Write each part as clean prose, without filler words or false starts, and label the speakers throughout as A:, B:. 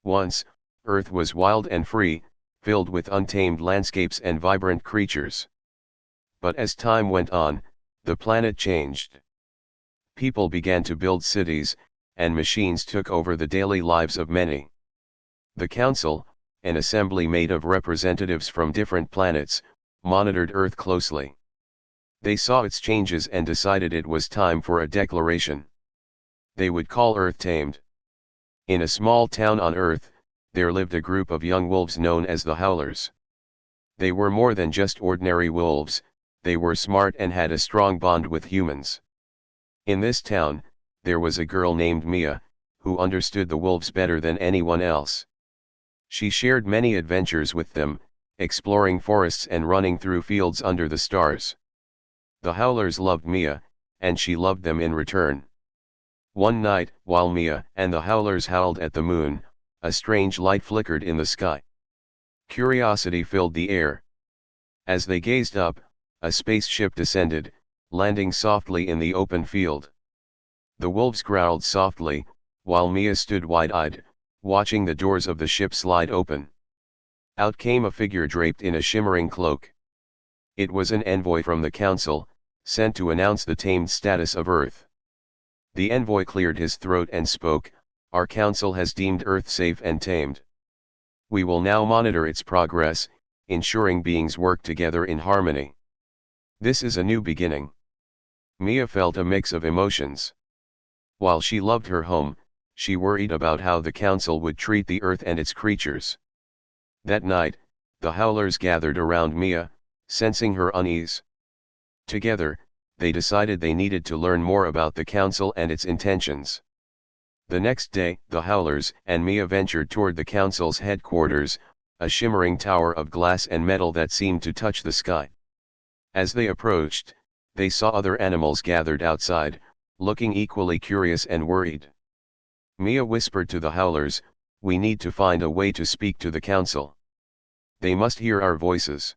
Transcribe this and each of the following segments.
A: Once, Earth was wild and free, filled with untamed landscapes and vibrant creatures. But as time went on, the planet changed. People began to build cities, and machines took over the daily lives of many. The Council, an assembly made of representatives from different planets, monitored Earth closely. They saw its changes and decided it was time for a declaration. They would call Earth tamed. In a small town on Earth, there lived a group of young wolves known as the Howlers. They were more than just ordinary wolves, they were smart and had a strong bond with humans. In this town, there was a girl named Mia, who understood the wolves better than anyone else. She shared many adventures with them, exploring forests and running through fields under the stars. The Howlers loved Mia, and she loved them in return. One night, while Mia and the Howlers howled at the moon, a strange light flickered in the sky. Curiosity filled the air. As they gazed up, a spaceship descended, landing softly in the open field. The wolves growled softly, while Mia stood wide-eyed, watching the doors of the ship slide open. Out came a figure draped in a shimmering cloak. It was an envoy from the Council, sent to announce the tamed status of Earth. The envoy cleared his throat and spoke, "Our Council has deemed Earth safe and tamed. We will now monitor its progress, ensuring beings work together in harmony. This is a new beginning." Mia felt a mix of emotions. While she loved her home, she worried about how the Council would treat the Earth and its creatures. That night, the Howlers gathered around Mia, sensing her unease. Together, they decided they needed to learn more about the Council and its intentions. The next day, the Howlers and Mia ventured toward the Council's headquarters, a shimmering tower of glass and metal that seemed to touch the sky. As they approached, they saw other animals gathered outside, looking equally curious and worried. Mia whispered to the Howlers, "We need to find a way to speak to the Council. They must hear our voices."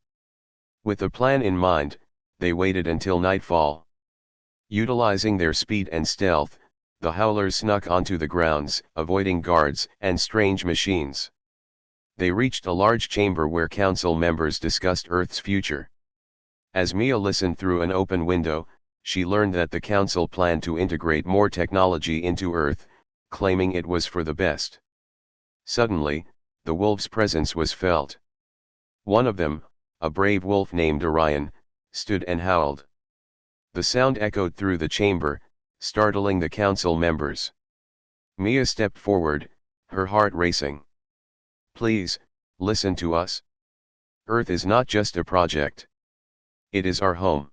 A: With a plan in mind, they waited until nightfall. Utilizing their speed and stealth, the Howlers snuck onto the grounds, avoiding guards and strange machines. They reached a large chamber where Council members discussed Earth's future. As Mia listened through an open window, she learned that the Council planned to integrate more technology into Earth, claiming it was for the best. Suddenly, the wolves' presence was felt. One of them, a brave wolf named Orion, stood and howled. The sound echoed through the chamber, startling the Council members. Mia stepped forward, her heart racing. "Please, listen to us. Earth is not just a project. It is our home.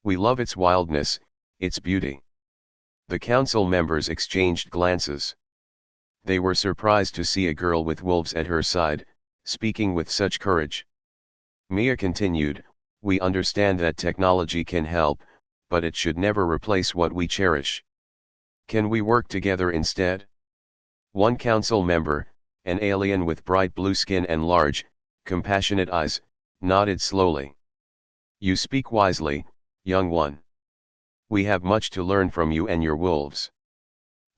A: We love its wildness, its beauty." The Council members exchanged glances. They were surprised to see a girl with wolves at her side, speaking with such courage. Mia continued, "We understand that technology can help, but it should never replace what we cherish. Can we work together instead?" One Council member, an alien with bright blue skin and large, compassionate eyes, nodded slowly. "You speak wisely, young one. We have much to learn from you and your wolves.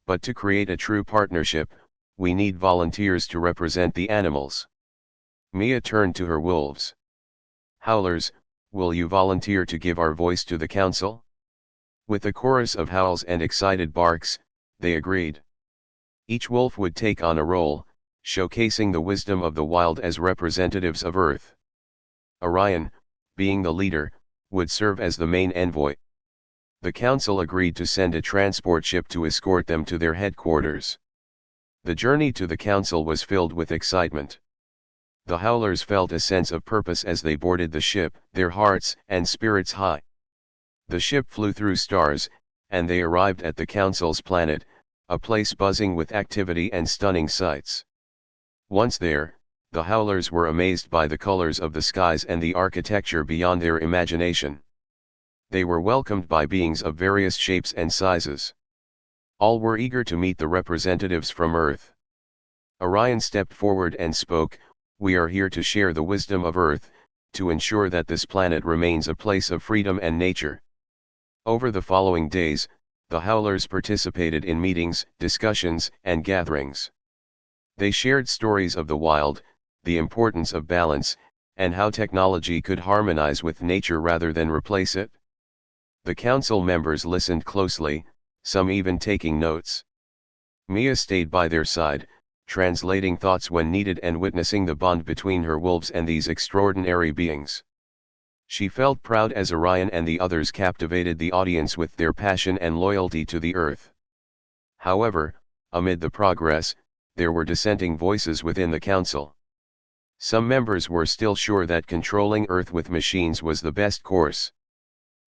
A: But to create a true partnership, we need volunteers to represent the animals." Mia turned to her wolves. "Howlers, will you volunteer to give our voice to the Council?" With a chorus of howls and excited barks, they agreed. Each wolf would take on a role, showcasing the wisdom of the wild as representatives of Earth. Orion, being the leader, would serve as the main envoy. The Council agreed to send a transport ship to escort them to their headquarters. The journey to the Council was filled with excitement. The Howlers felt a sense of purpose as they boarded the ship, their hearts and spirits high. The ship flew through stars, and they arrived at the Council's planet, a place buzzing with activity and stunning sights. Once there, the Howlers were amazed by the colors of the skies and the architecture beyond their imagination. They were welcomed by beings of various shapes and sizes. All were eager to meet the representatives from Earth. Orion stepped forward and spoke, "We are here to share the wisdom of Earth, to ensure that this planet remains a place of freedom and nature." Over the following days, the Howlers participated in meetings, discussions, and gatherings. They shared stories of the wild, the importance of balance, and how technology could harmonize with nature rather than replace it. The council members listened closely, some even taking notes. Mia stayed by their side, translating thoughts when needed and witnessing the bond between her wolves and these extraordinary beings. She felt proud as Orion and the others captivated the audience with their passion and loyalty to the earth. However, amid the progress, there were dissenting voices within the council. Some members were still sure that controlling Earth with machines was the best course.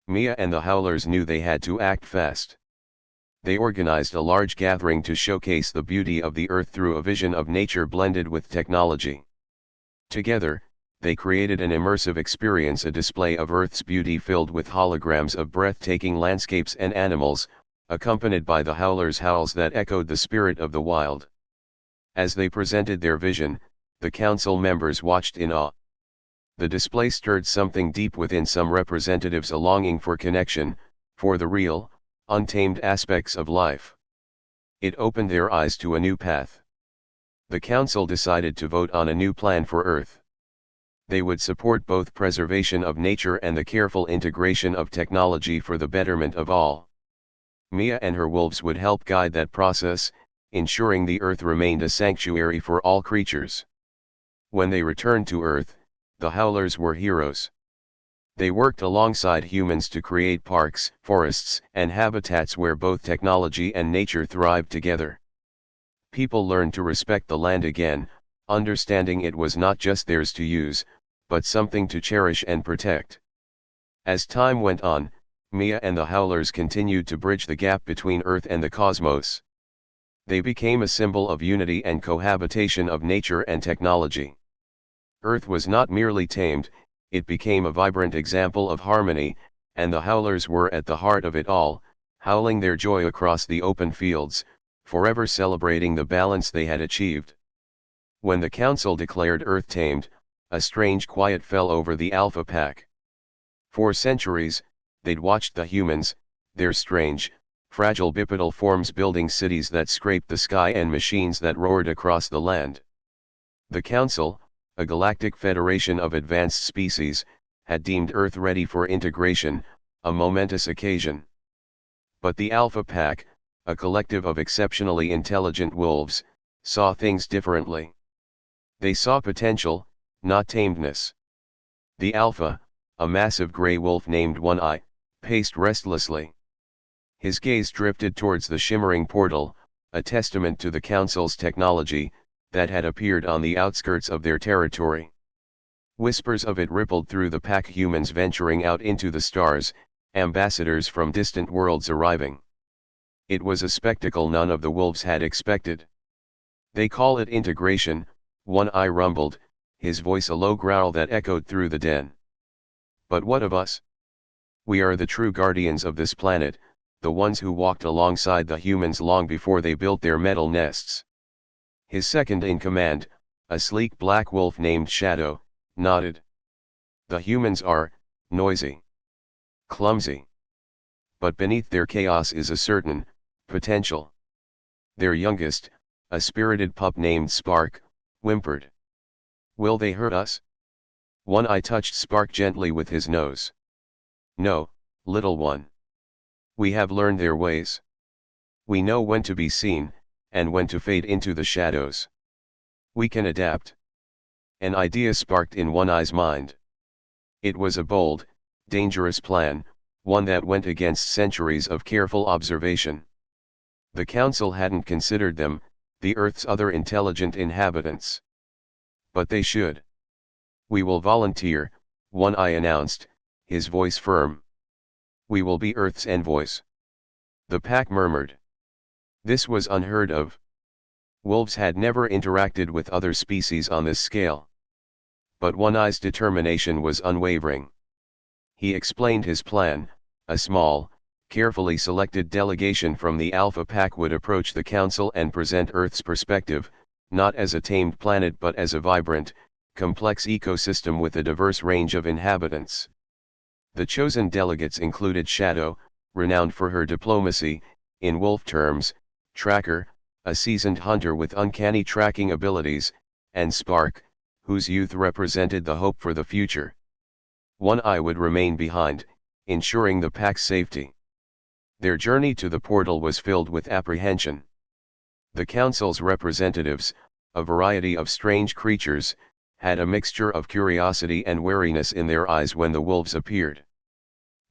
A: Mia and the Howlers knew they had to act fast. They organized a large gathering to showcase the beauty of the Earth through a vision of nature blended with technology. Together, they created an immersive experience, a display of Earth's beauty filled with holograms of breathtaking landscapes and animals, accompanied by the Howlers' howls that echoed the spirit of the wild. As they presented their vision, the council members watched in awe. The display stirred something deep within some representatives, a longing for connection, for the real, untamed aspects of life. It opened their eyes to a new path. The council decided to vote on a new plan for Earth. They would support both preservation of nature and the careful integration of technology for the betterment of all. Mia and her wolves would help guide that process, ensuring the Earth remained a sanctuary for all creatures. When they returned to Earth, the Howlers were heroes. They worked alongside humans to create parks, forests, and habitats where both technology and nature thrived together. People learned to respect the land again, understanding it was not just theirs to use, but something to cherish and protect. As time went on, Mia and the Howlers continued to bridge the gap between Earth and the cosmos. They became a symbol of unity and cohabitation of nature and technology. Earth was not merely tamed, it became a vibrant example of harmony, and the Howlers were at the heart of it all, howling their joy across the open fields, forever celebrating the balance they had achieved. When the council declared Earth tamed, a strange quiet fell over the Alpha Pack. For centuries, they'd watched the humans, their strange, fragile bipedal forms building cities that scraped the sky and machines that roared across the land. The council, a galactic federation of advanced species, had deemed Earth ready for integration, a momentous occasion. But the Alpha Pack, a collective of exceptionally intelligent wolves, saw things differently. They saw potential, not tameness. The Alpha, a massive gray wolf named One Eye, paced restlessly. His gaze drifted towards the shimmering portal, a testament to the Council's technology, that had appeared on the outskirts of their territory. Whispers of it rippled through the pack, humans venturing out into the stars, ambassadors from distant worlds arriving. It was a spectacle none of the wolves had expected. "They call it integration," One Eye rumbled, his voice a low growl that echoed through the den. "But what of us? We are the true guardians of this planet, the ones who walked alongside the humans long before they built their metal nests." His second in command, a sleek black wolf named Shadow, nodded. "The humans are noisy, clumsy. But beneath their chaos is a certain potential." Their youngest, a spirited pup named Spark, whimpered. "Will they hurt us?" One Eye touched Spark gently with his nose. "No, little one. We have learned their ways. We know when to be seen, and when to fade into the shadows. We can adapt." An idea sparked in One Eye's mind. It was a bold, dangerous plan, one that went against centuries of careful observation. The Council hadn't considered them, the Earth's other intelligent inhabitants. But they should. "We will volunteer," One Eye announced, his voice firm. "We will be Earth's envoys." The pack murmured. This was unheard of. Wolves had never interacted with other species on this scale. But One Eye's determination was unwavering. He explained his plan: a small, carefully selected delegation from the Alpha Pack would approach the Council and present Earth's perspective, not as a tamed planet but as a vibrant, complex ecosystem with a diverse range of inhabitants. The chosen delegates included Shadow, renowned for her diplomacy, in wolf terms, Tracker, a seasoned hunter with uncanny tracking abilities, and Spark, whose youth represented the hope for the future. One eye would remain behind, ensuring the pack's safety. Their journey to the portal was filled with apprehension. The council's representatives, a variety of strange creatures, had a mixture of curiosity and wariness in their eyes when the wolves appeared.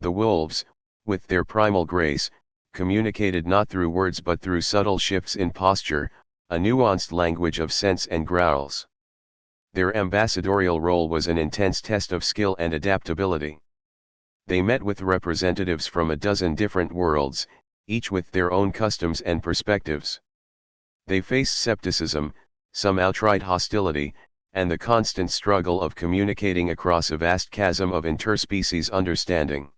A: The wolves, with their primal grace, communicated not through words but through subtle shifts in posture, a nuanced language of sense and growls. Their ambassadorial role was an intense test of skill and adaptability. They met with representatives from a dozen different worlds, each with their own customs and perspectives. They faced skepticism, some outright hostility, and the constant struggle of communicating across a vast chasm of interspecies understanding.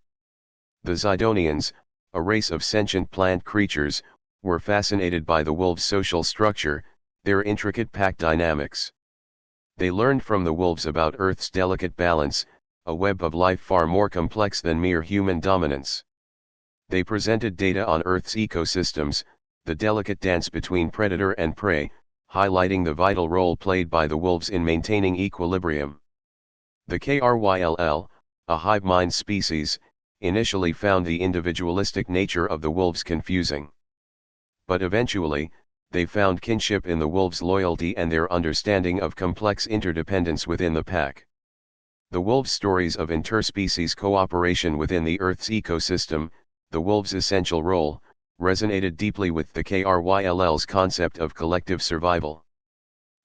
A: The Zidonians, a race of sentient plant creatures, were fascinated by the wolves' social structure, their intricate pack dynamics. They learned from the wolves about Earth's delicate balance, a web of life far more complex than mere human dominance. They presented data on Earth's ecosystems, the delicate dance between predator and prey, highlighting the vital role played by the wolves in maintaining equilibrium. The Kryll, a hive mind species, initially found the individualistic nature of the wolves confusing. But eventually, they found kinship in the wolves' loyalty and their understanding of complex interdependence within the pack. The wolves' stories of interspecies cooperation within the Earth's ecosystem, the wolves' essential role, resonated deeply with the Kryll's concept of collective survival.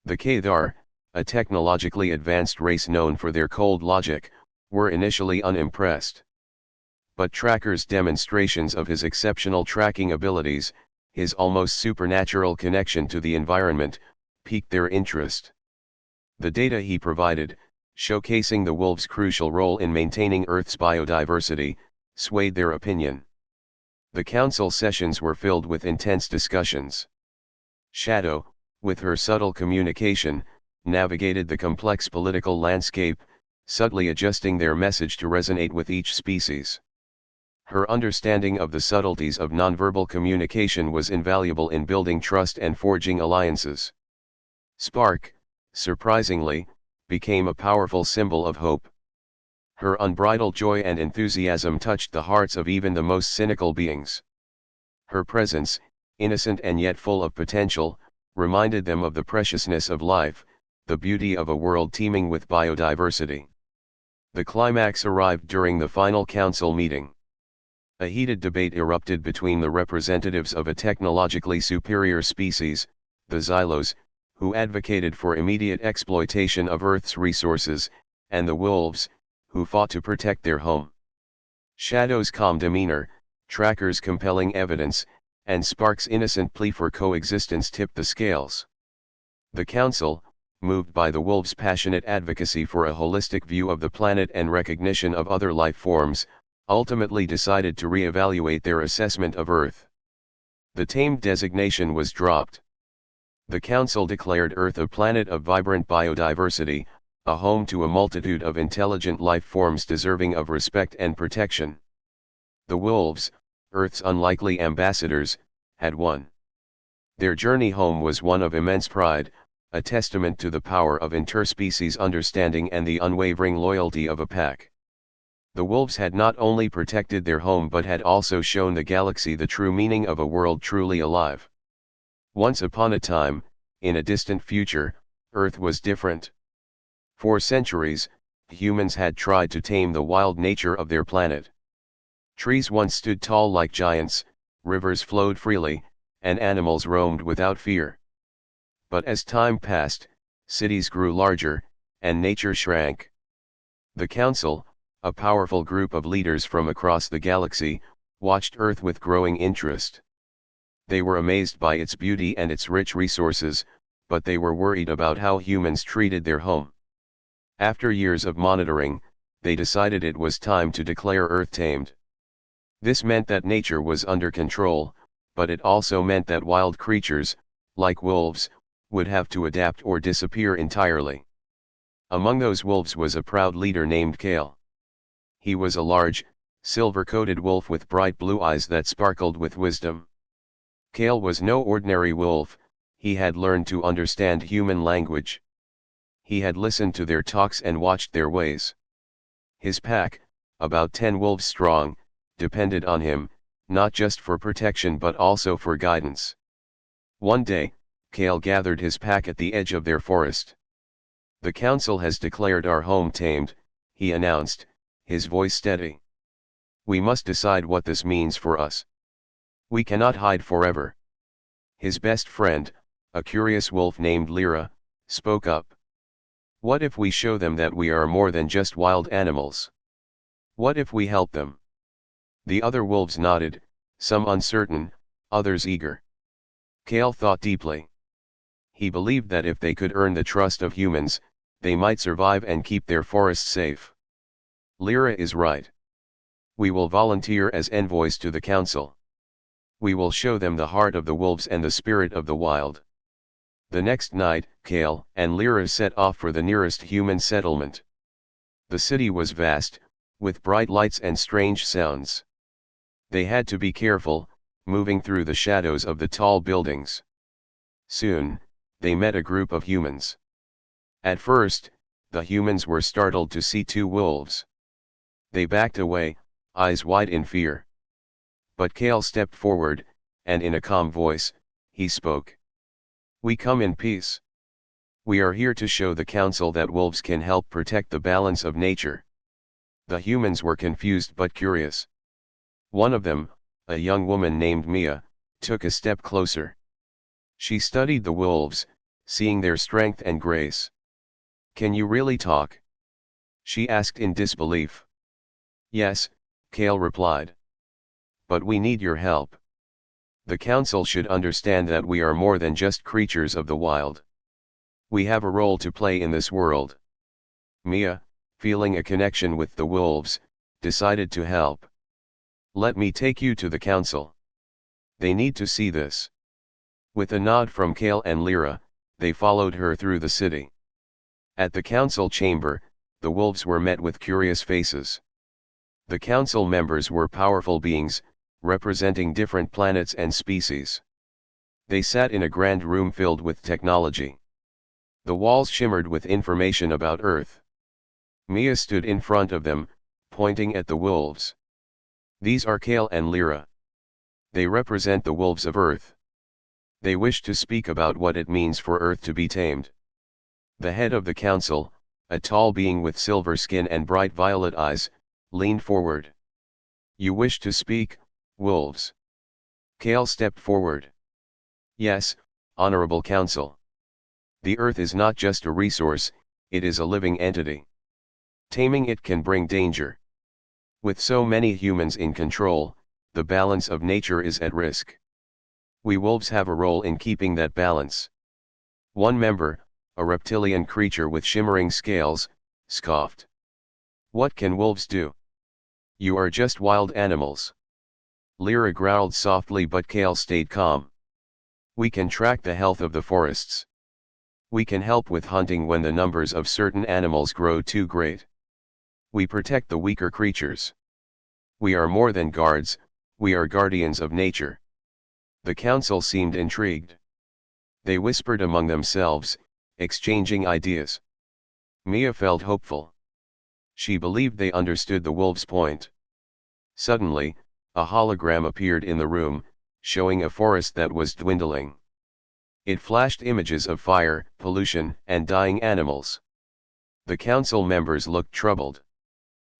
A: The Kthar, a technologically advanced race known for their cold logic, were initially unimpressed. But Tracker's demonstrations of his exceptional tracking abilities, his almost supernatural connection to the environment, piqued their interest. The data he provided, showcasing the wolves' crucial role in maintaining Earth's biodiversity, swayed their opinion. The council sessions were filled with intense discussions. Shadow, with her subtle communication, navigated the complex political landscape, subtly adjusting their message to resonate with each species. Her understanding of the subtleties of nonverbal communication was invaluable in building trust and forging alliances. Spark, surprisingly, became a powerful symbol of hope. Her unbridled joy and enthusiasm touched the hearts of even the most cynical beings. Her presence, innocent and yet full of potential, reminded them of the preciousness of life, the beauty of a world teeming with biodiversity. The climax arrived during the final council meeting. A heated debate erupted between the representatives of a technologically superior species, the Xylos, who advocated for immediate exploitation of Earth's resources, and the wolves, who fought to protect their home. Shadow's calm demeanor, Tracker's compelling evidence, and Spark's innocent plea for coexistence tipped the scales. The council, moved by the wolves' passionate advocacy for a holistic view of the planet and recognition of other life forms, ultimately decided to re-evaluate their assessment of Earth. The Tamed designation was dropped. The Council declared Earth a planet of vibrant biodiversity, a home to a multitude of intelligent life forms deserving of respect and protection. The wolves, Earth's unlikely ambassadors, had won. Their journey home was one of immense pride, a testament to the power of interspecies understanding and the unwavering loyalty of a pack. The wolves had not only protected their home but had also shown the galaxy the true meaning of a world truly alive. Once upon a time, in a distant future, Earth was different. For centuries, humans had tried to tame the wild nature of their planet. Trees once stood tall like giants, rivers flowed freely, and animals roamed without fear. But as time passed, cities grew larger, and nature shrank. The Council, a powerful group of leaders from across the galaxy, watched Earth with growing interest. They were amazed by its beauty and its rich resources, but they were worried about how humans treated their home. After years of monitoring, they decided it was time to declare Earth tamed. This meant that nature was under control, but it also meant that wild creatures, like wolves, would have to adapt or disappear entirely. Among those wolves was a proud leader named Kale. He was a large, silver-coated wolf with bright blue eyes that sparkled with wisdom. Kale was no ordinary wolf, he had learned to understand human language. He had listened to their talks and watched their ways. His pack, about 10 wolves strong, depended on him, not just for protection but also for guidance. One day, Kale gathered his pack at the edge of their forest. "The council has declared our home tamed," he announced, his voice steady. "We must decide what this means for us. We cannot hide forever." His best friend, a curious wolf named Lyra, spoke up. "What if we show them that we are more than just wild animals? What if we help them?" The other wolves nodded, some uncertain, others eager. Kale thought deeply. He believed that if they could earn the trust of humans, they might survive and keep their forests safe. "Lyra is right. We will volunteer as envoys to the council. We will show them the heart of the wolves and the spirit of the wild." The next night, Kale and Lyra set off for the nearest human settlement. The city was vast, with bright lights and strange sounds. They had to be careful, moving through the shadows of the tall buildings. Soon, they met a group of humans. At first, the humans were startled to see 2 wolves. They backed away, eyes wide in fear. But Kale stepped forward, and in a calm voice, he spoke. "We come in peace. We are here to show the council that wolves can help protect the balance of nature." The humans were confused but curious. One of them, a young woman named Mia, took a step closer. She studied the wolves, seeing their strength and grace. "Can you really talk?" she asked in disbelief. "Yes," Kale replied. "But we need your help. The council should understand that we are more than just creatures of the wild. We have a role to play in this world." Mia, feeling a connection with the wolves, decided to help. "Let me take you to the council. They need to see this." With a nod from Kale and Lyra, they followed her through the city. At the council chamber, the wolves were met with curious faces. The council members were powerful beings, representing different planets and species. They sat in a grand room filled with technology. The walls shimmered with information about Earth. Mia stood in front of them, pointing at the wolves. "These are Kale and Lyra. They represent the wolves of Earth. They wish to speak about what it means for Earth to be tamed." The head of the council, a tall being with silver skin and bright violet eyes, leaned forward. "You wish to speak, wolves?" Kale stepped forward. "Yes, Honorable Council. The Earth is not just a resource, it is a living entity. Taming it can bring danger. With so many humans in control, the balance of nature is at risk. We wolves have a role in keeping that balance." One member, a reptilian creature with shimmering scales, scoffed. "What can wolves do? You are just wild animals." Lyra growled softly but Kale stayed calm. "We can track the health of the forests. We can help with hunting when the numbers of certain animals grow too great. We protect the weaker creatures. We are more than guards, we are guardians of nature." The council seemed intrigued. They whispered among themselves, exchanging ideas. Mia felt hopeful. She believed they understood the wolves' point. Suddenly, a hologram appeared in the room, showing a forest that was dwindling. It flashed images of fire, pollution, and dying animals. The council members looked troubled.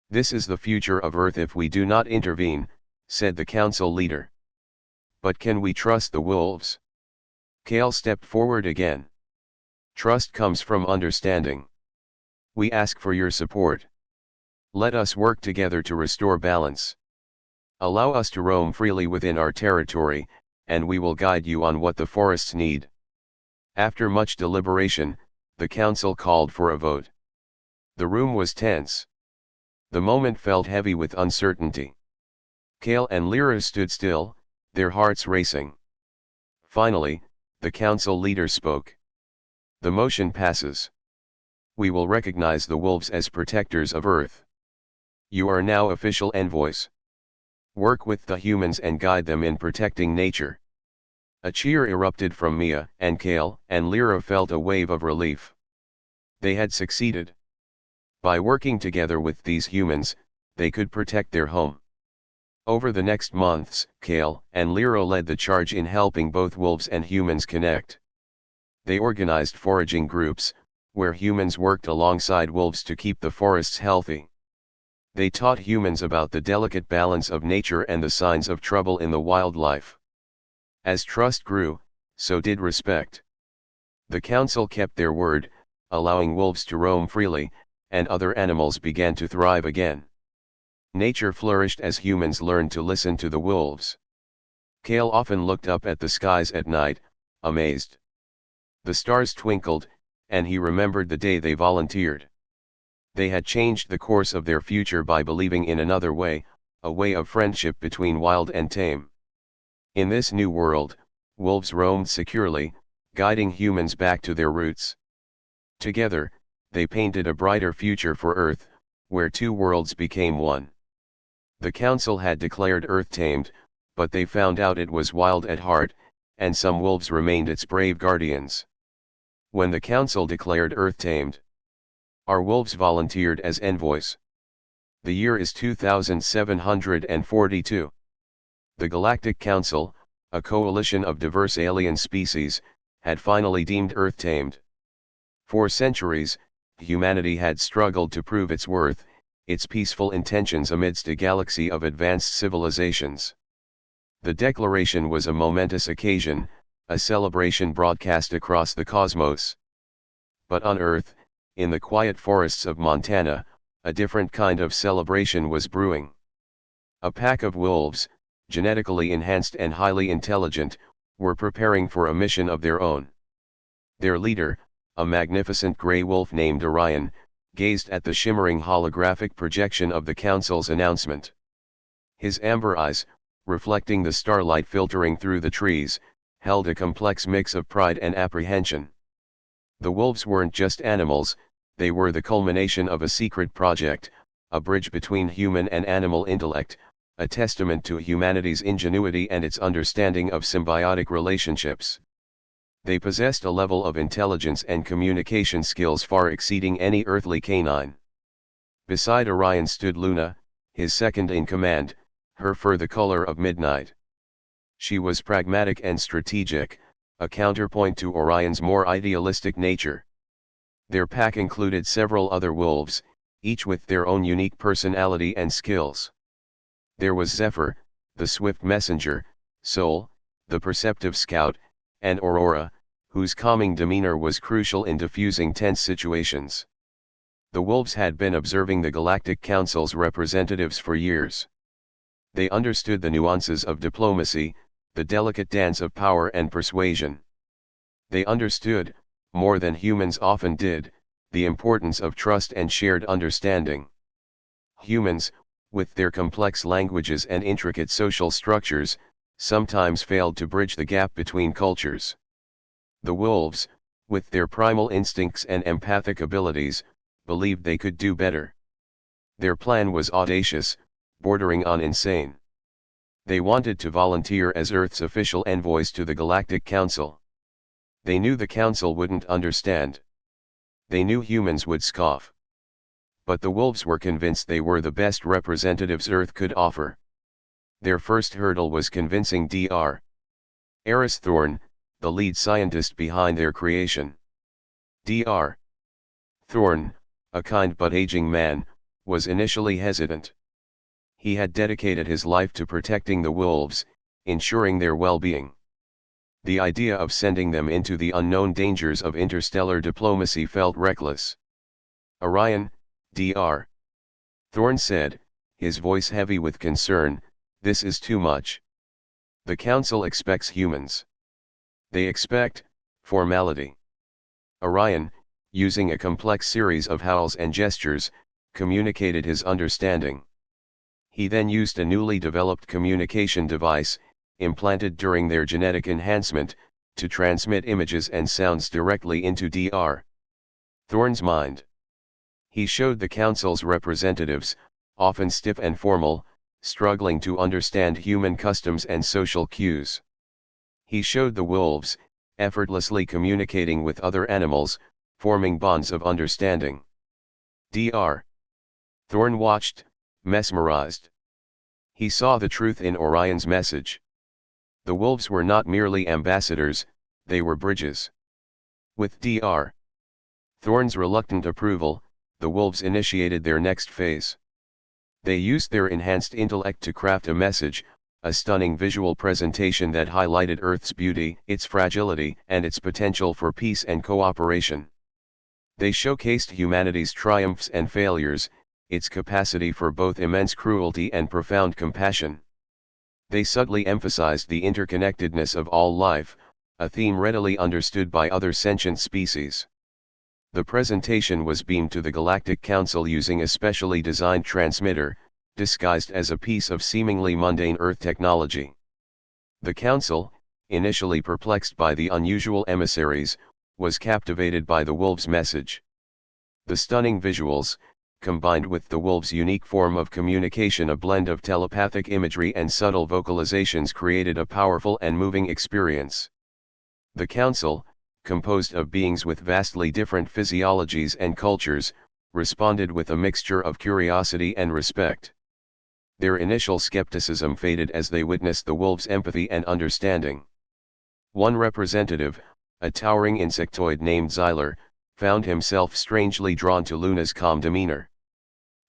A: "This is the future of Earth if we do not intervene," said the council leader. "But can we trust the wolves?" Kale stepped forward again. "Trust comes from understanding. We ask for your support. Let us work together to restore balance. Allow us to roam freely within our territory, and we will guide you on what the forests need." After much deliberation, the council called for a vote. The room was tense. The moment felt heavy with uncertainty. Kale and Lyra stood still, their hearts racing. Finally, the council leader spoke. "The motion passes. We will recognize the wolves as protectors of Earth. You are now official envoys. Work with the humans and guide them in protecting nature." A cheer erupted from Mia and Kale, and Lyra felt a wave of relief. They had succeeded. By working together with these humans, they could protect their home. Over the next months, Kale and Lyra led the charge in helping both wolves and humans connect. They organized foraging groups, where humans worked alongside wolves to keep the forests healthy. They taught humans about the delicate balance of nature and the signs of trouble in the wildlife. As trust grew, so did respect. The council kept their word, allowing wolves to roam freely, and other animals began to thrive again. Nature flourished as humans learned to listen to the wolves. Kale often looked up at the skies at night, amazed. The stars twinkled, and he remembered the day they volunteered. They had changed the course of their future by believing in another way, a way of friendship between wild and tame. In this new world, wolves roamed securely, guiding humans back to their roots. Together, they painted a brighter future for Earth, where two worlds became one. The council had declared Earth tamed, but they found out it was wild at heart, and some wolves remained its brave guardians. When the council declared Earth tamed, our wolves volunteered as envoys. The year is 2742. The Galactic Council, a coalition of diverse alien species, had finally deemed Earth tamed. For centuries, humanity had struggled to prove its worth, its peaceful intentions amidst a galaxy of advanced civilizations. The declaration was a momentous occasion, a celebration broadcast across the cosmos. But on Earth, in the quiet forests of Montana, a different kind of celebration was brewing. A pack of wolves, genetically enhanced and highly intelligent, were preparing for a mission of their own. Their leader, a magnificent gray wolf named Orion, gazed at the shimmering holographic projection of the council's announcement. His amber eyes, reflecting the starlight filtering through the trees, held a complex mix of pride and apprehension. The wolves weren't just animals, they were the culmination of a secret project, a bridge between human and animal intellect, a testament to humanity's ingenuity and its understanding of symbiotic relationships. They possessed a level of intelligence and communication skills far exceeding any earthly canine. Beside Orion stood Luna, his second in command, her fur the color of midnight. She was pragmatic and strategic, a counterpoint to Orion's more idealistic nature. Their pack included several other wolves, each with their own unique personality and skills. There was Zephyr, the swift messenger, Sol, the perceptive scout, and Aurora, whose calming demeanor was crucial in diffusing tense situations. The wolves had been observing the Galactic Council's representatives for years. They understood the nuances of diplomacy, the delicate dance of power and persuasion. They understood, more than humans often did, the importance of trust and shared understanding. Humans, with their complex languages and intricate social structures, sometimes failed to bridge the gap between cultures. The wolves, with their primal instincts and empathic abilities, believed they could do better. Their plan was audacious, bordering on insane. They wanted to volunteer as Earth's official envoys to the Galactic Council. They knew the Council wouldn't understand. They knew humans would scoff. But the wolves were convinced they were the best representatives Earth could offer. Their first hurdle was convincing Dr. Eris Thorne, the lead scientist behind their creation. Dr. Thorne, a kind but aging man, was initially hesitant. He had dedicated his life to protecting the wolves, ensuring their well-being. The idea of sending them into the unknown dangers of interstellar diplomacy felt reckless. Orion, Dr. Thorne said, his voice heavy with concern, "This is too much. The Council expects humans. They expect formality." Orion, using a complex series of howls and gestures, communicated his understanding. He then used a newly developed communication device, implanted during their genetic enhancement, to transmit images and sounds directly into Dr. Thorne's mind. He showed the Council's representatives, often stiff and formal, struggling to understand human customs and social cues. He showed the wolves, effortlessly communicating with other animals, forming bonds of understanding. Dr. Thorn watched, mesmerized. He saw the truth in Orion's message. The wolves were not merely ambassadors, they were bridges. With Dr. Thorn's reluctant approval, the wolves initiated their next phase. They used their enhanced intellect to craft a message, a stunning visual presentation that highlighted Earth's beauty, its fragility, and its potential for peace and cooperation. They showcased humanity's triumphs and failures, its capacity for both immense cruelty and profound compassion. They subtly emphasized the interconnectedness of all life, a theme readily understood by other sentient species. The presentation was beamed to the Galactic Council using a specially designed transmitter, disguised as a piece of seemingly mundane Earth technology. The Council, initially perplexed by the unusual emissaries, was captivated by the wolves' message. The stunning visuals, combined with the wolves' unique form of communication, a blend of telepathic imagery and subtle vocalizations, created a powerful and moving experience. The Council, composed of beings with vastly different physiologies and cultures, responded with a mixture of curiosity and respect. Their initial skepticism faded as they witnessed the wolves' empathy and understanding. One representative, a towering insectoid named Xyler, found himself strangely drawn to Luna's calm demeanor.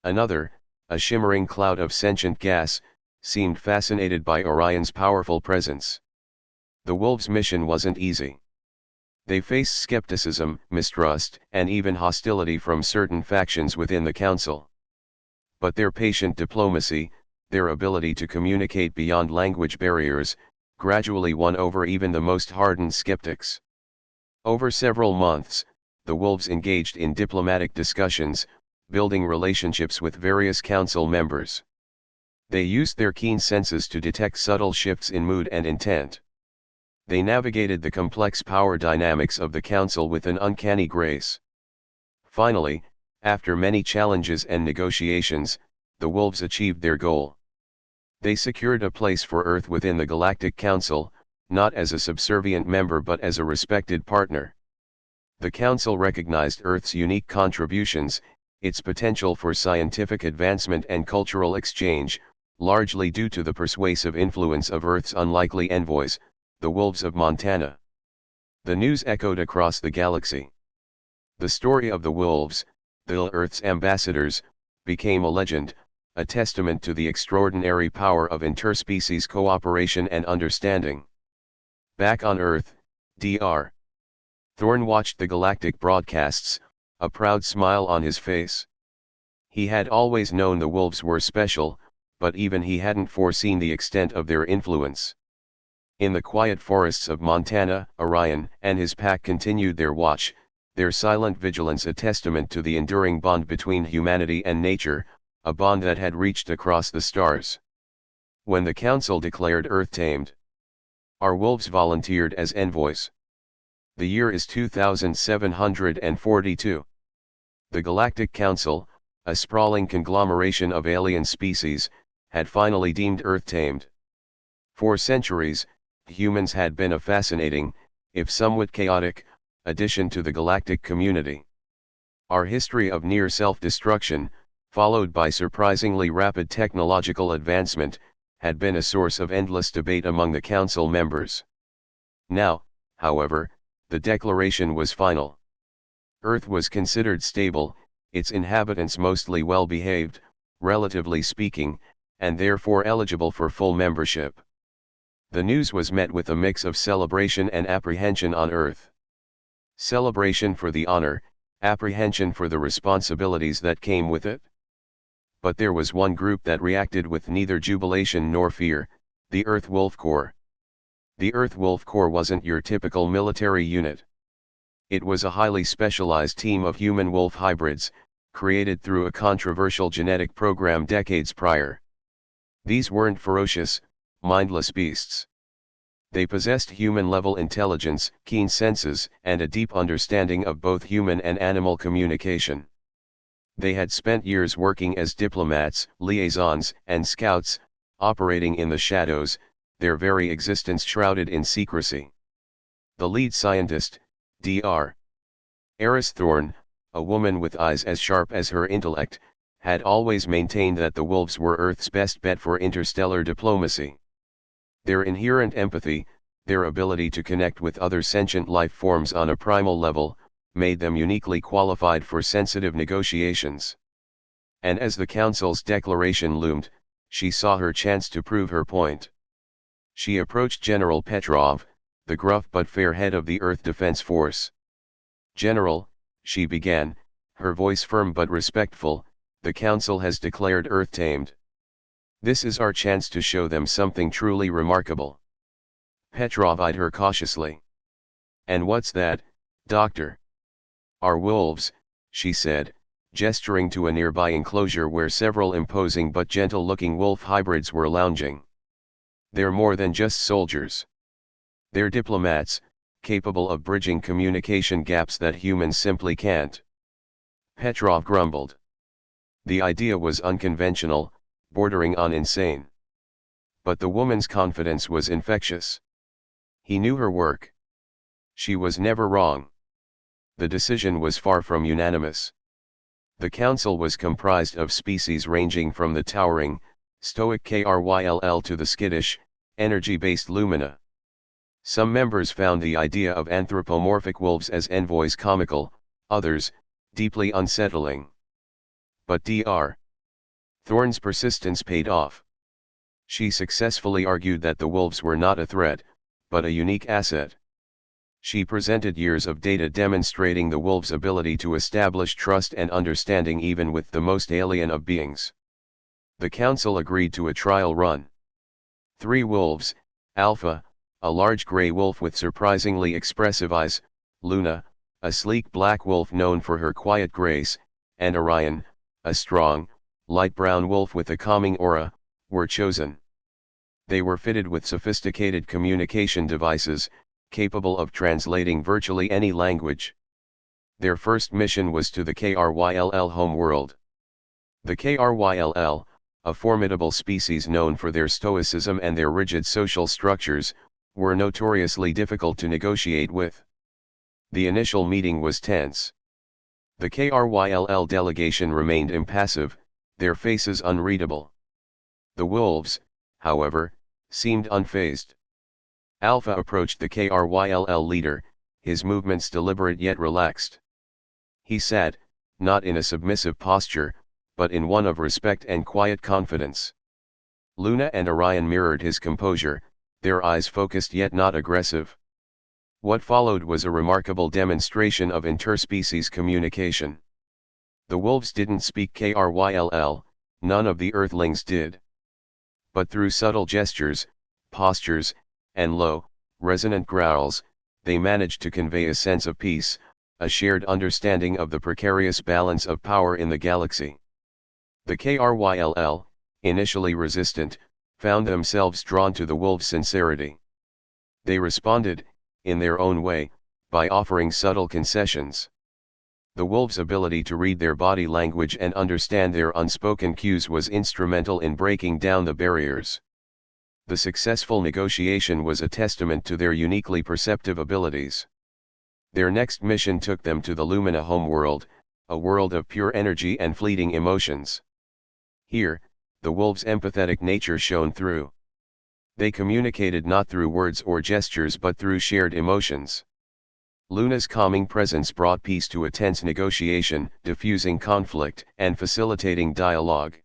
A: Another, a shimmering cloud of sentient gas, seemed fascinated by Orion's powerful presence. The wolves' mission wasn't easy. They faced skepticism, mistrust, and even hostility from certain factions within the Council. But their patient diplomacy, their ability to communicate beyond language barriers, gradually won over even the most hardened skeptics. Over several months, the wolves engaged in diplomatic discussions, building relationships with various Council members. They used their keen senses to detect subtle shifts in mood and intent. They navigated the complex power dynamics of the Council with an uncanny grace. Finally, after many challenges and negotiations, the wolves achieved their goal. They secured a place for Earth within the Galactic Council, not as a subservient member but as a respected partner. The Council recognized Earth's unique contributions, its potential for scientific advancement and cultural exchange, largely due to the persuasive influence of Earth's unlikely envoys, the wolves of Montana. The news echoed across the galaxy. The story of the wolves, the Earth's ambassadors, became a legend, a testament to the extraordinary power of interspecies cooperation and understanding. Back on Earth, Dr. Thorn watched the galactic broadcasts, a proud smile on his face. He had always known the wolves were special, but even he hadn't foreseen the extent of their influence. In the quiet forests of Montana, Orion and his pack continued their watch, their silent vigilance a testament to the enduring bond between humanity and nature, a bond that had reached across the stars. When the Council declared Earth tamed, our wolves volunteered as envoys. The year is 2742. The Galactic Council, a sprawling conglomeration of alien species, had finally deemed Earth tamed. For centuries, humans had been a fascinating, if somewhat chaotic, addition to the galactic community. Our history of near self-destruction, followed by surprisingly rapid technological advancement, had been a source of endless debate among the Council members. Now, however, the declaration was final. Earth was considered stable, its inhabitants mostly well-behaved, relatively speaking, and therefore eligible for full membership. The news was met with a mix of celebration and apprehension on Earth. Celebration for the honor, apprehension for the responsibilities that came with it. But there was one group that reacted with neither jubilation nor fear, the Earth Wolf Corps. The Earth Wolf Corps wasn't your typical military unit. It was a highly specialized team of human-wolf hybrids, created through a controversial genetic program decades prior. These weren't ferocious, mindless beasts. They possessed human-level intelligence, keen senses, and a deep understanding of both human and animal communication. They had spent years working as diplomats, liaisons, and scouts, operating in the shadows, their very existence shrouded in secrecy. The lead scientist, Dr. Eris Thorne, a woman with eyes as sharp as her intellect, had always maintained that the wolves were Earth's best bet for interstellar diplomacy. Their inherent empathy, their ability to connect with other sentient life forms on a primal level, made them uniquely qualified for sensitive negotiations. And as the Council's declaration loomed, she saw her chance to prove her point. She approached General Petrov, the gruff but fair head of the Earth Defense Force. "General," she began, her voice firm but respectful, "the Council has declared Earth tamed. This is our chance to show them something truly remarkable." Petrov eyed her cautiously. "And what's that, Doctor?" "Our wolves," she said, gesturing to a nearby enclosure where several imposing but gentle-looking wolf hybrids were lounging. "They're more than just soldiers. They're diplomats, capable of bridging communication gaps that humans simply can't." Petrov grumbled. The idea was unconventional, bordering on insane. But the woman's confidence was infectious. He knew her work. She was never wrong. The decision was far from unanimous. The council was comprised of species ranging from the towering, stoic Kryll to the skittish, energy-based Lumina. Some members found the idea of anthropomorphic wolves as envoys comical, others, deeply unsettling. But Dr. Thorne's persistence paid off. She successfully argued that the wolves were not a threat, but a unique asset. She presented years of data demonstrating the wolves' ability to establish trust and understanding even with the most alien of beings. The council agreed to a trial run. 3 wolves, Alpha, a large gray wolf with surprisingly expressive eyes, Luna, a sleek black wolf known for her quiet grace, and Orion, a strong, light brown wolf with a calming aura, were chosen. They were fitted with sophisticated communication devices, capable of translating virtually any language. Their first mission was to the Kryll homeworld. The Kryll, a formidable species known for their stoicism and their rigid social structures, were notoriously difficult to negotiate with. The initial meeting was tense. The Kryll delegation remained impassive, their faces unreadable. The wolves, however, seemed unfazed. Alpha approached the Kryll leader, his movements deliberate yet relaxed. He sat, not in a submissive posture, but in one of respect and quiet confidence. Luna and Orion mirrored his composure, their eyes focused yet not aggressive. What followed was a remarkable demonstration of interspecies communication. The wolves didn't speak Kryll, none of the Earthlings did. But through subtle gestures, postures, and low, resonant growls, they managed to convey a sense of peace, a shared understanding of the precarious balance of power in the galaxy. The Kryll, initially resistant, found themselves drawn to the wolves' sincerity. They responded, in their own way, by offering subtle concessions. The wolves' ability to read their body language and understand their unspoken cues was instrumental in breaking down the barriers. The successful negotiation was a testament to their uniquely perceptive abilities. Their next mission took them to the Lumina homeworld, a world of pure energy and fleeting emotions. Here, the wolves' empathetic nature shone through. They communicated not through words or gestures but through shared emotions. Luna's calming presence brought peace to a tense negotiation, diffusing conflict and facilitating dialogue.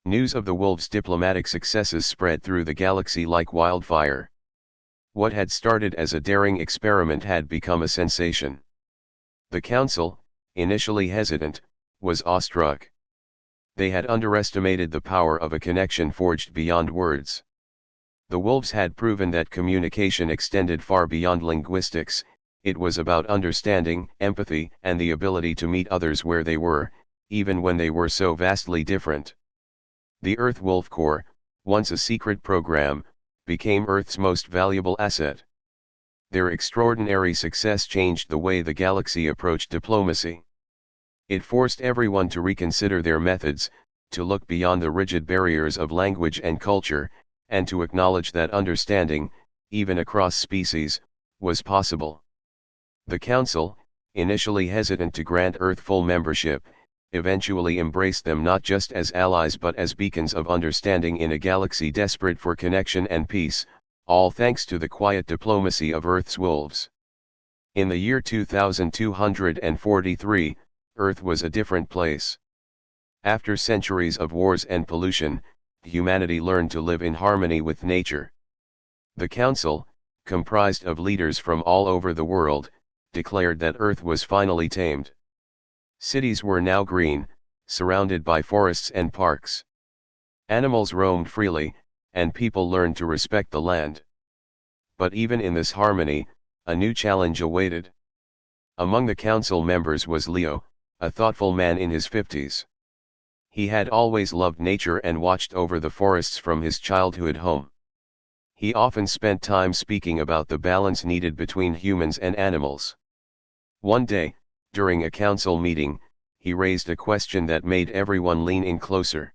A: News of the wolves' diplomatic successes spread through the galaxy like wildfire. What had started as a daring experiment had become a sensation. The council, initially hesitant, was awestruck. They had underestimated the power of a connection forged beyond words. The wolves had proven that communication extended far beyond linguistics. It was about understanding, empathy, and the ability to meet others where they were, even when they were so vastly different. The Earth Wolf Corps, once a secret program, became Earth's most valuable asset. Their extraordinary success changed the way the galaxy approached diplomacy. It forced everyone to reconsider their methods, to look beyond the rigid barriers of language and culture, and to acknowledge that understanding, even across species, was possible. The Council, initially hesitant to grant Earth full membership, eventually embraced them not just as allies but as beacons of understanding in a galaxy desperate for connection and peace, all thanks to the quiet diplomacy of Earth's wolves. In the year 2243, Earth was a different place. After centuries of wars and pollution, humanity learned to live in harmony with nature. The Council, comprised of leaders from all over the world, declared that Earth was finally tamed. Cities were now green, surrounded by forests and parks. Animals roamed freely, and people learned to respect the land. But even in this harmony, a new challenge awaited. Among the council members was Leo, a thoughtful man in his 50s. He had always loved nature and watched over the forests from his childhood home. He often spent time speaking about the balance needed between humans and animals. One day, during a council meeting, he raised a question that made everyone lean in closer.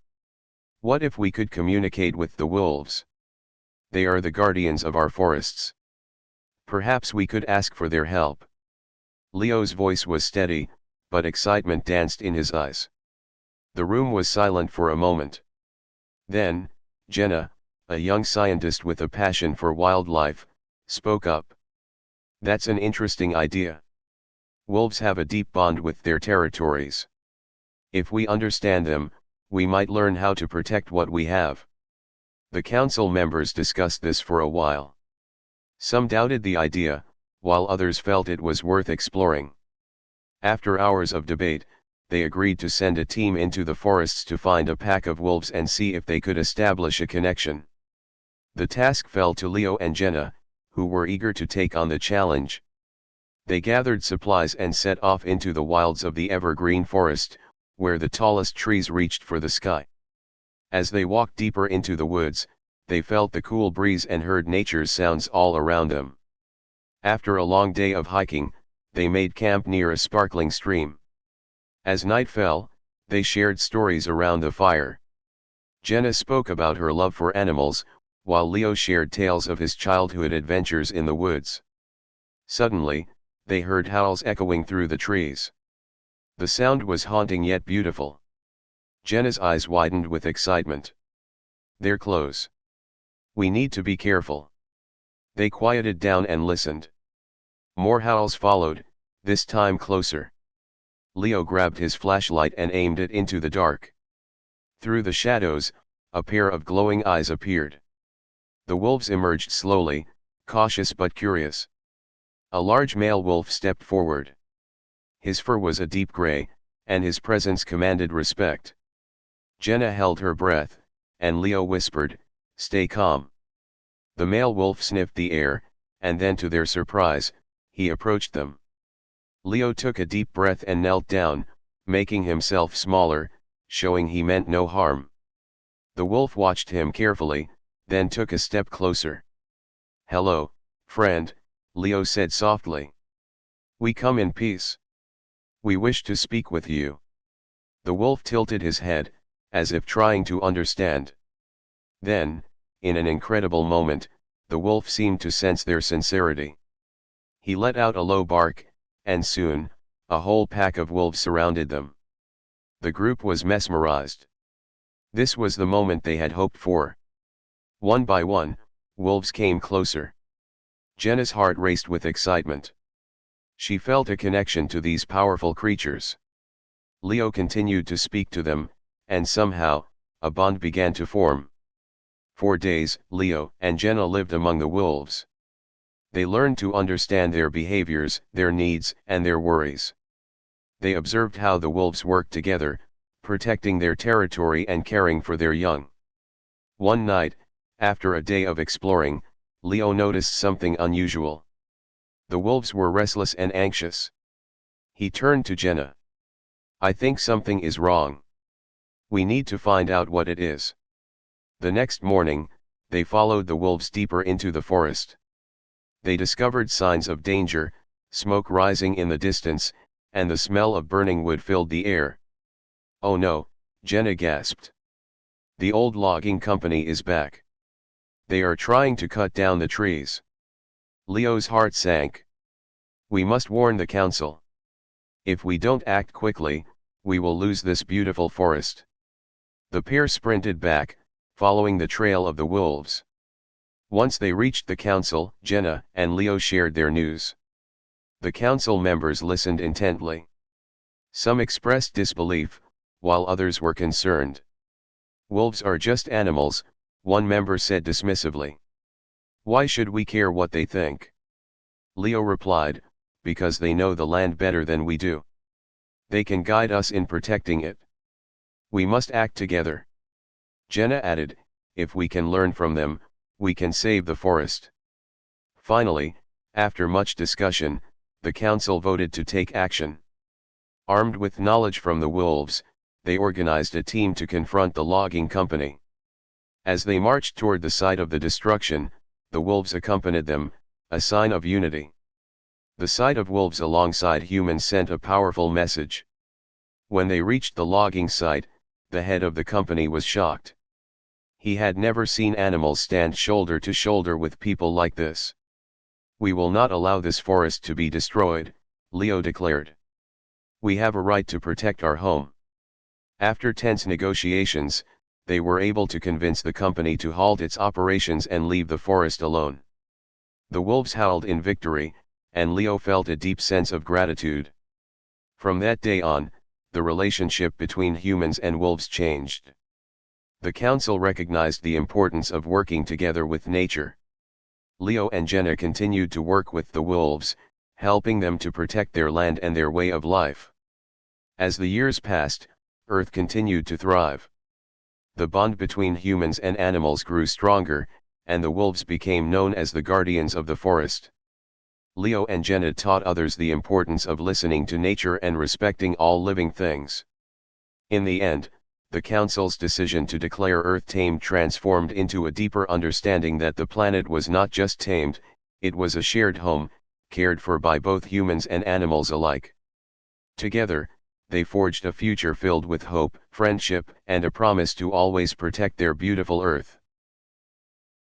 A: What if we could communicate with the wolves? They are the guardians of our forests. Perhaps we could ask for their help. Leo's voice was steady, but excitement danced in his eyes. The room was silent for a moment. Then, Jenna, a young scientist with a passion for wildlife, spoke up. That's an interesting idea. Wolves have a deep bond with their territories. If we understand them, we might learn how to protect what we have. The council members discussed this for a while. Some doubted the idea, while others felt it was worth exploring. After hours of debate, they agreed to send a team into the forests to find a pack of wolves and see if they could establish a connection. The task fell to Leo and Jenna, who were eager to take on the challenge. They gathered supplies and set off into the wilds of the evergreen forest, where the tallest trees reached for the sky. As they walked deeper into the woods, they felt the cool breeze and heard nature's sounds all around them. After a long day of hiking, they made camp near a sparkling stream. As night fell, they shared stories around the fire. Jenna spoke about her love for animals, while Leo shared tales of his childhood adventures in the woods. Suddenly, they heard howls echoing through the trees. The sound was haunting yet beautiful. Jenna's eyes widened with excitement. They're close. We need to be careful. They quieted down and listened. More howls followed, this time closer. Leo grabbed his flashlight and aimed it into the dark. Through the shadows, a pair of glowing eyes appeared. The wolves emerged slowly, cautious but curious. A large male wolf stepped forward. His fur was a deep gray, and his presence commanded respect. Jenna held her breath, and Leo whispered, "Stay calm." The male wolf sniffed the air, and then to their surprise, he approached them. Leo took a deep breath and knelt down, making himself smaller, showing he meant no harm. The wolf watched him carefully, then took a step closer. "Hello, friend," Leo said softly. "We come in peace. We wish to speak with you." The wolf tilted his head, as if trying to understand. Then, in an incredible moment, the wolf seemed to sense their sincerity. He let out a low bark, and soon, a whole pack of wolves surrounded them. The group was mesmerized. This was the moment they had hoped for. One by one, wolves came closer. Jenna's heart raced with excitement. She felt a connection to these powerful creatures. Leo continued to speak to them, and somehow, a bond began to form. For days, Leo and Jenna lived among the wolves. They learned to understand their behaviors, their needs, and their worries. They observed how the wolves worked together, protecting their territory and caring for their young. One night, after a day of exploring, Leo noticed something unusual. The wolves were restless and anxious. He turned to Jenna. "I think something is wrong. We need to find out what it is." The next morning, they followed the wolves deeper into the forest. They discovered signs of danger, smoke rising in the distance, and the smell of burning wood filled the air. "Oh no," Jenna gasped. "The old logging company is back." They are trying to cut down the trees. Leo's heart sank. We must warn the council. If we don't act quickly, we will lose this beautiful forest. The pair sprinted back, following the trail of the wolves. Once they reached the council, Jenna and Leo shared their news. The council members listened intently. Some expressed disbelief, while others were concerned. Wolves are just animals, one member said dismissively. Why should we care what they think? Leo replied, because they know the land better than we do. They can guide us in protecting it. We must act together. Jenna added, if we can learn from them, we can save the forest. Finally, after much discussion, the council voted to take action. Armed with knowledge from the wolves, they organized a team to confront the logging company. As they marched toward the site of the destruction, the wolves accompanied them, a sign of unity. The sight of wolves alongside humans sent a powerful message. When they reached the logging site, the head of the company was shocked. He had never seen animals stand shoulder to shoulder with people like this. We will not allow this forest to be destroyed, Leo declared. We have a right to protect our home. After tense negotiations, they were able to convince the company to halt its operations and leave the forest alone. The wolves howled in victory, and Leo felt a deep sense of gratitude. From that day on, the relationship between humans and wolves changed. The council recognized the importance of working together with nature. Leo and Jenna continued to work with the wolves, helping them to protect their land and their way of life. As the years passed, Earth continued to thrive. The bond between humans and animals grew stronger, and the wolves became known as the guardians of the forest. Leo and Jenna taught others the importance of listening to nature and respecting all living things. In the end, the Council's decision to declare Earth tamed transformed into a deeper understanding that the planet was not just tamed, it was a shared home, cared for by both humans and animals alike. Together, they forged a future filled with hope, friendship, and a promise to always protect their beautiful Earth.